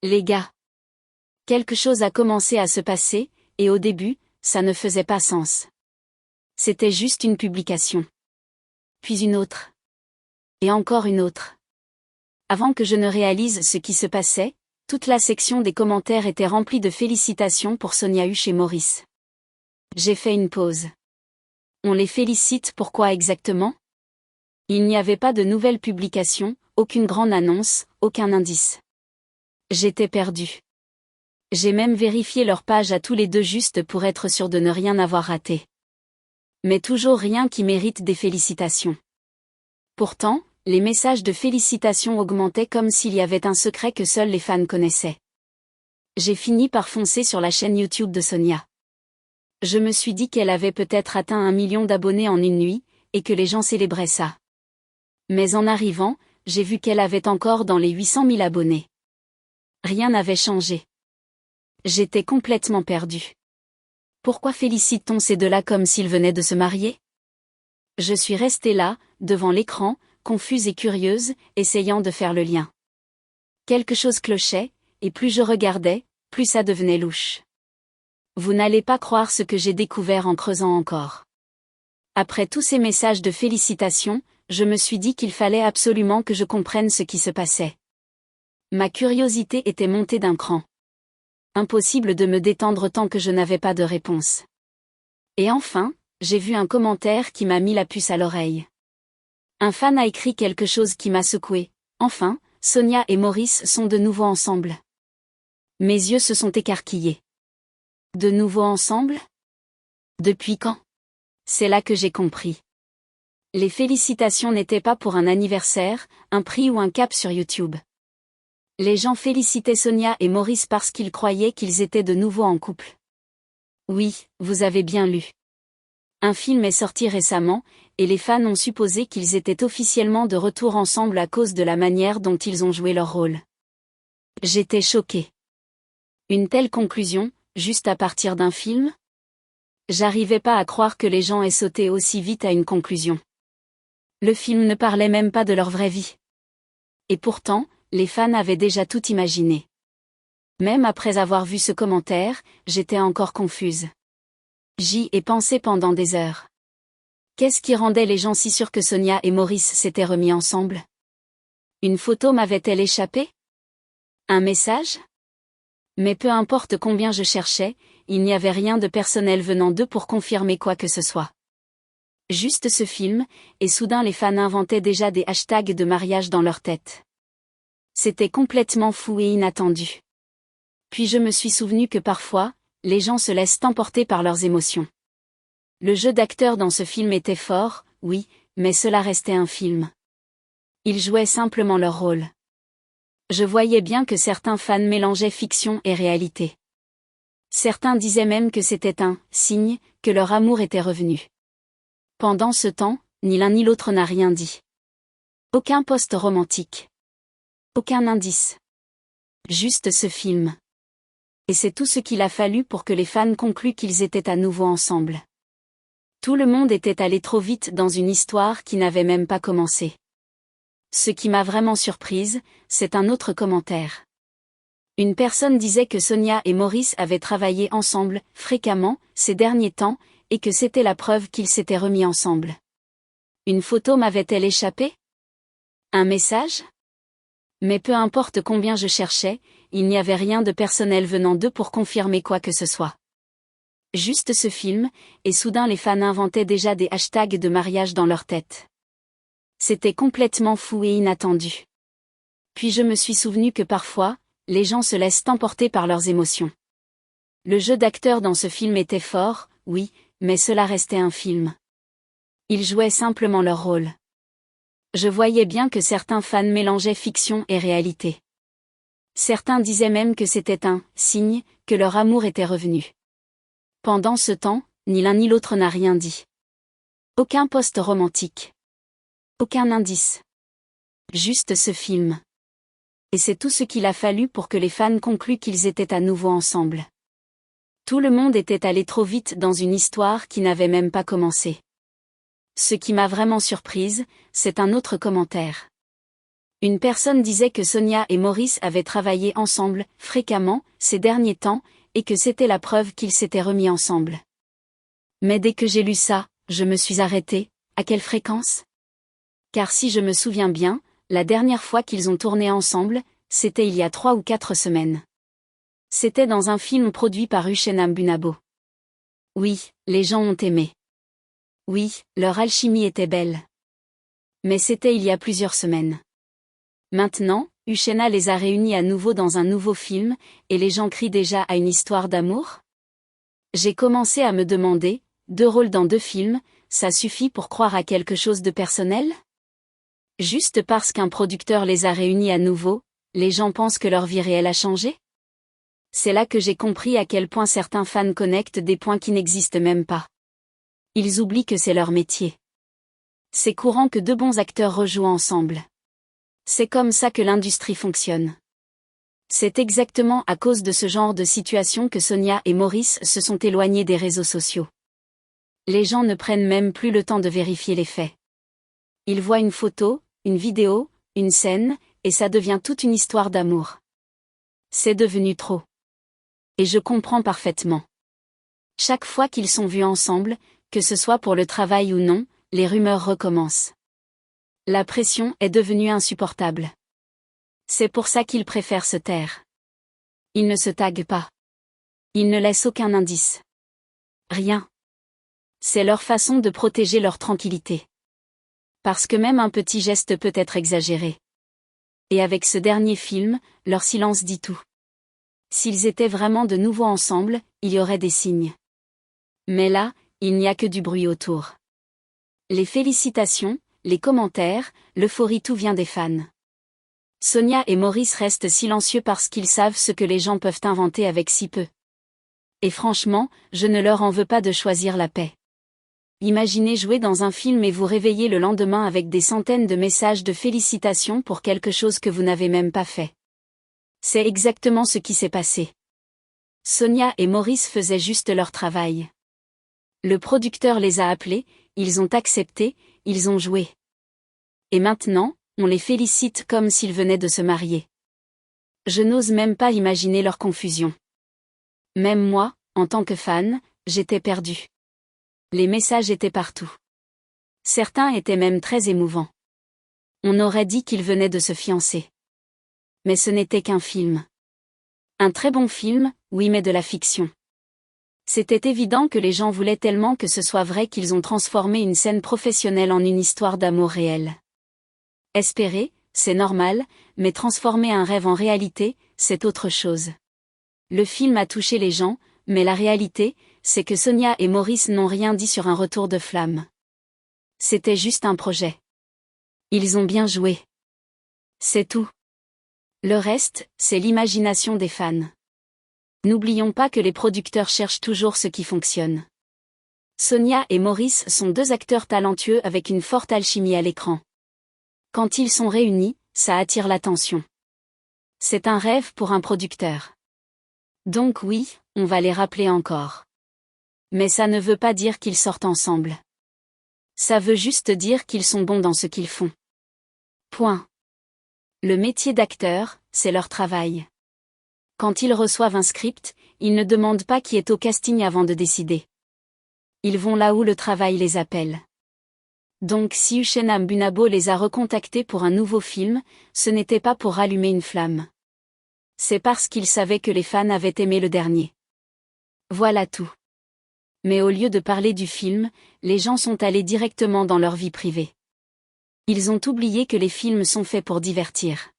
Les gars. Quelque chose a commencé à se passer, et au début, ça ne faisait pas sens. C'était juste une publication. Puis une autre. Et encore une autre. Avant que je ne réalise ce qui se passait, toute la section des commentaires était remplie de félicitations pour Sonia Huche et Maurice. J'ai fait une pause. On les félicite pourquoi exactement? Il n'y avait pas de nouvelles publications, aucune grande annonce, aucun indice. J'étais perdue. J'ai même vérifié leur page à tous les deux juste pour être sûr de ne rien avoir raté. Mais toujours rien qui mérite des félicitations. Pourtant, les messages de félicitations augmentaient comme s'il y avait un secret que seuls les fans connaissaient. J'ai fini par foncer sur la chaîne YouTube de Sonia. Je me suis dit qu'elle avait peut-être atteint 1 million d'abonnés en une nuit, et que les gens célébraient ça. Mais en arrivant, j'ai vu qu'elle avait encore dans les 800 000 abonnés. Rien n'avait changé. J'étais complètement perdue. Pourquoi félicite-t-on ces deux-là comme s'ils venaient de se marier? Je suis restée là, devant l'écran, confuse et curieuse, essayant de faire le lien. Quelque chose clochait, et plus je regardais, plus ça devenait louche. Vous n'allez pas croire ce que j'ai découvert en creusant encore. Après tous ces messages de félicitations, je me suis dit qu'il fallait absolument que je comprenne ce qui se passait. Ma curiosité était montée d'un cran. Impossible de me détendre tant que je n'avais pas de réponse. Et enfin, j'ai vu un commentaire qui m'a mis la puce à l'oreille. Un fan a écrit quelque chose qui m'a secoué. Enfin, Sonia et Maurice sont de nouveau ensemble. Mes yeux se sont écarquillés. De nouveau ensemble? Depuis quand? C'est là que j'ai compris. Les félicitations n'étaient pas pour un anniversaire, un prix ou un cap sur YouTube. Les gens félicitaient Sonia et Maurice parce qu'ils croyaient qu'ils étaient de nouveau en couple. Oui, vous avez bien lu. Un film est sorti récemment, et les fans ont supposé qu'ils étaient officiellement de retour ensemble à cause de la manière dont ils ont joué leur rôle. J'étais choquée. Une telle conclusion, juste à partir d'un film? J'arrivais pas à croire que les gens aient sauté aussi vite à une conclusion. Le film ne parlait même pas de leur vraie vie. Et pourtant, les fans avaient déjà tout imaginé. Même après avoir vu ce commentaire, j'étais encore confuse. J'y ai pensé pendant des heures. Qu'est-ce qui rendait les gens si sûrs que Sonia et Maurice s'étaient remis ensemble? Une photo m'avait-elle échappé? Un message? Mais peu importe combien je cherchais, il n'y avait rien de personnel venant d'eux pour confirmer quoi que ce soit. Juste ce film, et soudain les fans inventaient déjà des hashtags de mariage dans leur tête. C'était complètement fou et inattendu. Puis je me suis souvenu que parfois, les gens se laissent emporter par leurs émotions. Le jeu d'acteur dans ce film était fort, oui, mais cela restait un film. Ils jouaient simplement leur rôle. Je voyais bien que certains fans mélangeaient fiction et réalité. Certains disaient même que c'était un signe que leur amour était revenu. Pendant ce temps, ni l'un ni l'autre n'a rien dit. Aucun post romantique. Aucun indice. Juste ce film. Et c'est tout ce qu'il a fallu pour que les fans concluent qu'ils étaient à nouveau ensemble. Tout le monde était allé trop vite dans une histoire qui n'avait même pas commencé. Ce qui m'a vraiment surprise, c'est un autre commentaire. Une personne disait que Sonia et Maurice avaient travaillé ensemble, fréquemment, ces derniers temps, et que c'était la preuve qu'ils s'étaient remis ensemble. Une photo m'avait-elle échappé? Un message? Mais peu importe combien je cherchais, il n'y avait rien de personnel venant d'eux pour confirmer quoi que ce soit. Juste ce film, et soudain les fans inventaient déjà des hashtags de mariage dans leur tête. C'était complètement fou et inattendu. Puis je me suis souvenu que parfois, les gens se laissent emporter par leurs émotions. Le jeu d'acteur dans ce film était fort, oui, mais cela restait un film. Ils jouaient simplement leur rôle. Je voyais bien que certains fans mélangeaient fiction et réalité. Certains disaient même que c'était un signe que leur amour était revenu. Pendant ce temps, ni l'un ni l'autre n'a rien dit. Aucun post romantique. Aucun indice. Juste ce film. Et c'est tout ce qu'il a fallu pour que les fans concluent qu'ils étaient à nouveau ensemble. Tout le monde était allé trop vite dans une histoire qui n'avait même pas commencé. Ce qui m'a vraiment surprise, c'est un autre commentaire. Une personne disait que Sonia et Maurice avaient travaillé ensemble, fréquemment, ces derniers temps, et que c'était la preuve qu'ils s'étaient remis ensemble. Mais dès que j'ai lu ça, je me suis arrêtée. À quelle fréquence? Car si je me souviens bien, la dernière fois qu'ils ont tourné ensemble, c'était il y a 3 ou 4 semaines. C'était dans un film produit par Uchenam Bunabo. Oui, les gens ont aimé. Oui, leur alchimie était belle. Mais c'était il y a plusieurs semaines. Maintenant, Uchenna les a réunis à nouveau dans un nouveau film, et les gens crient déjà à une histoire d'amour? J'ai commencé à me demander, 2 rôles dans 2 films, ça suffit pour croire à quelque chose de personnel? Juste parce qu'un producteur les a réunis à nouveau, les gens pensent que leur vie réelle a changé? C'est là que j'ai compris à quel point certains fans connectent des points qui n'existent même pas. Ils oublient que c'est leur métier. C'est courant que 2 bons acteurs rejouent ensemble. C'est comme ça que l'industrie fonctionne. C'est exactement à cause de ce genre de situation que Sonia et Maurice se sont éloignés des réseaux sociaux. Les gens ne prennent même plus le temps de vérifier les faits. Ils voient une photo, une vidéo, une scène, et ça devient toute une histoire d'amour. C'est devenu trop. Et je comprends parfaitement. Chaque fois qu'ils sont vus ensemble, que ce soit pour le travail ou non, les rumeurs recommencent. La pression est devenue insupportable. C'est pour ça qu'ils préfèrent se taire. Ils ne se taguent pas. Ils ne laissent aucun indice. Rien. C'est leur façon de protéger leur tranquillité. Parce que même un petit geste peut être exagéré. Et avec ce dernier film, leur silence dit tout. S'ils étaient vraiment de nouveau ensemble, il y aurait des signes. Mais là, il n'y a que du bruit autour. Les félicitations, les commentaires, l'euphorie, tout vient des fans. Sonia et Maurice restent silencieux parce qu'ils savent ce que les gens peuvent inventer avec si peu. Et franchement, je ne leur en veux pas de choisir la paix. Imaginez jouer dans un film et vous réveiller le lendemain avec des centaines de messages de félicitations pour quelque chose que vous n'avez même pas fait. C'est exactement ce qui s'est passé. Sonia et Maurice faisaient juste leur travail. Le producteur les a appelés, ils ont accepté, ils ont joué. Et maintenant, on les félicite comme s'ils venaient de se marier. Je n'ose même pas imaginer leur confusion. Même moi, en tant que fan, j'étais perdue. Les messages étaient partout. Certains étaient même très émouvants. On aurait dit qu'ils venaient de se fiancer. Mais ce n'était qu'un film. Un très bon film, oui, mais de la fiction. C'était évident que les gens voulaient tellement que ce soit vrai qu'ils ont transformé une scène professionnelle en une histoire d'amour réelle. Espérer, c'est normal, mais transformer un rêve en réalité, c'est autre chose. Le film a touché les gens, mais la réalité, c'est que Sonia et Maurice n'ont rien dit sur un retour de flamme. C'était juste un projet. Ils ont bien joué. C'est tout. Le reste, c'est l'imagination des fans. N'oublions pas que les producteurs cherchent toujours ce qui fonctionne. Sonia et Maurice sont 2 acteurs talentueux avec une forte alchimie à l'écran. Quand ils sont réunis, ça attire l'attention. C'est un rêve pour un producteur. Donc oui, on va les rappeler encore. Mais ça ne veut pas dire qu'ils sortent ensemble. Ça veut juste dire qu'ils sont bons dans ce qu'ils font. Point. Le métier d'acteur, c'est leur travail. Quand ils reçoivent un script, ils ne demandent pas qui est au casting avant de décider. Ils vont là où le travail les appelle. Donc si Uchenam Bunabo les a recontactés pour un nouveau film, ce n'était pas pour rallumer une flamme. C'est parce qu'ils savaient que les fans avaient aimé le dernier. Voilà tout. Mais au lieu de parler du film, les gens sont allés directement dans leur vie privée. Ils ont oublié que les films sont faits pour divertir.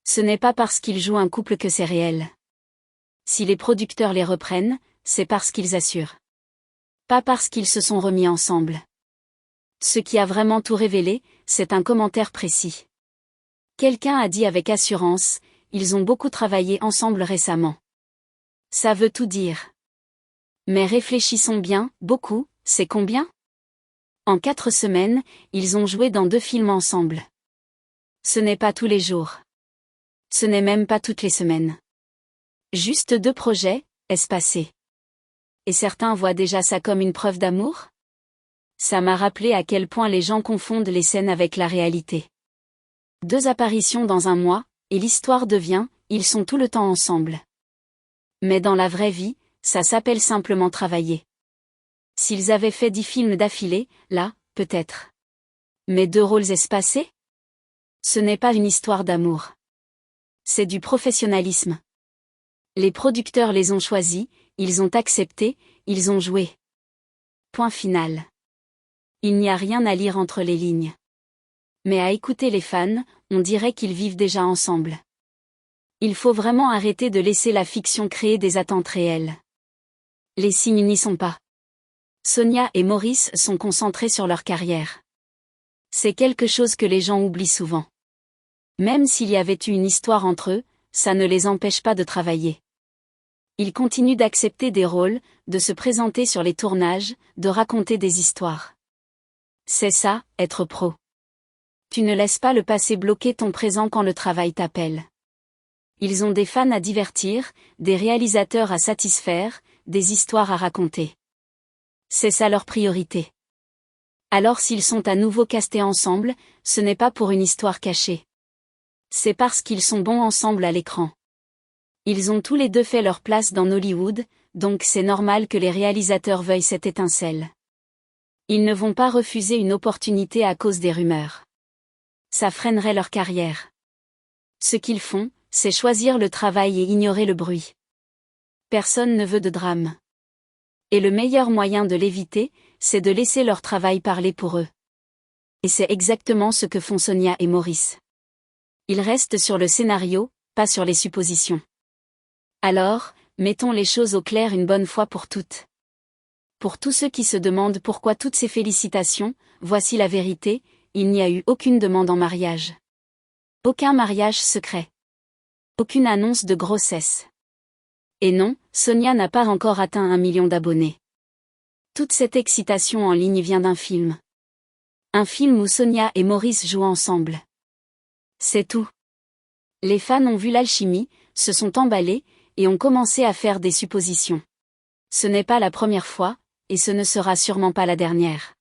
Ce n'est pas parce qu'ils jouent un couple que c'est réel. Si les producteurs les reprennent, c'est parce qu'ils assurent. Pas parce qu'ils se sont remis ensemble. Ce qui a vraiment tout révélé, c'est un commentaire précis. Quelqu'un a dit avec assurance, ils ont beaucoup travaillé ensemble récemment. Ça veut tout dire. Mais réfléchissons bien, beaucoup, c'est combien? En 4 semaines, ils ont joué dans 2 films ensemble. Ce n'est pas tous les jours. Ce n'est même pas toutes les semaines. Juste 2 projets, espacés. Et certains voient déjà ça comme une preuve d'amour? Ça m'a rappelé à quel point les gens confondent les scènes avec la réalité. 2 apparitions dans un mois, et l'histoire devient, ils sont tout le temps ensemble. Mais dans la vraie vie, ça s'appelle simplement travailler. S'ils avaient fait 10 films d'affilée, là, peut-être. Mais 2 rôles espacés? Ce n'est pas une histoire d'amour. C'est du professionnalisme. Les producteurs les ont choisis, ils ont accepté, ils ont joué. Point final. Il n'y a rien à lire entre les lignes. Mais à écouter les fans, on dirait qu'ils vivent déjà ensemble. Il faut vraiment arrêter de laisser la fiction créer des attentes réelles. Les signes n'y sont pas. Sonia et Maurice sont concentrés sur leur carrière. C'est quelque chose que les gens oublient souvent. Même s'il y avait eu une histoire entre eux, ça ne les empêche pas de travailler. Ils continuent d'accepter des rôles, de se présenter sur les tournages, de raconter des histoires. C'est ça, être pro. Tu ne laisses pas le passé bloquer ton présent quand le travail t'appelle. Ils ont des fans à divertir, des réalisateurs à satisfaire, des histoires à raconter. C'est ça leur priorité. Alors s'ils sont à nouveau castés ensemble, ce n'est pas pour une histoire cachée. C'est parce qu'ils sont bons ensemble à l'écran. Ils ont tous les deux fait leur place dans Hollywood, donc c'est normal que les réalisateurs veuillent cette étincelle. Ils ne vont pas refuser une opportunité à cause des rumeurs. Ça freinerait leur carrière. Ce qu'ils font, c'est choisir le travail et ignorer le bruit. Personne ne veut de drame. Et le meilleur moyen de l'éviter, c'est de laisser leur travail parler pour eux. Et c'est exactement ce que font Sonia et Maurice. Ils restent sur le scénario, pas sur les suppositions. Alors, mettons les choses au clair une bonne fois pour toutes. Pour tous ceux qui se demandent pourquoi toutes ces félicitations, voici la vérité, il n'y a eu aucune demande en mariage. Aucun mariage secret. Aucune annonce de grossesse. Et non, Sonia n'a pas encore atteint 1 million d'abonnés. Toute cette excitation en ligne vient d'un film. Un film où Sonia et Maurice jouent ensemble. C'est tout. Les fans ont vu l'alchimie, se sont emballés, et ont commencé à faire des suppositions. Ce n'est pas la première fois, et ce ne sera sûrement pas la dernière.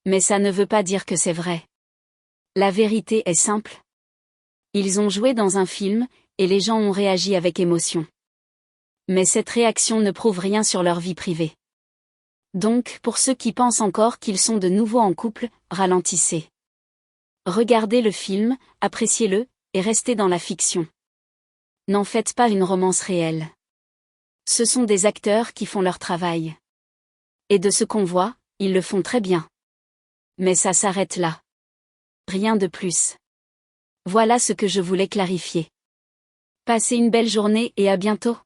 Mais ça ne veut pas dire que c'est vrai. La vérité est simple. Ils ont joué dans un film, et les gens ont réagi avec émotion. Mais cette réaction ne prouve rien sur leur vie privée. Donc, pour ceux qui pensent encore qu'ils sont de nouveau en couple, ralentissez. Regardez le film, appréciez-le, et restez dans la fiction. N'en faites pas une romance réelle. Ce sont des acteurs qui font leur travail. Et de ce qu'on voit, ils le font très bien. Mais ça s'arrête là. Rien de plus. Voilà ce que je voulais clarifier. Passez une belle journée et à bientôt.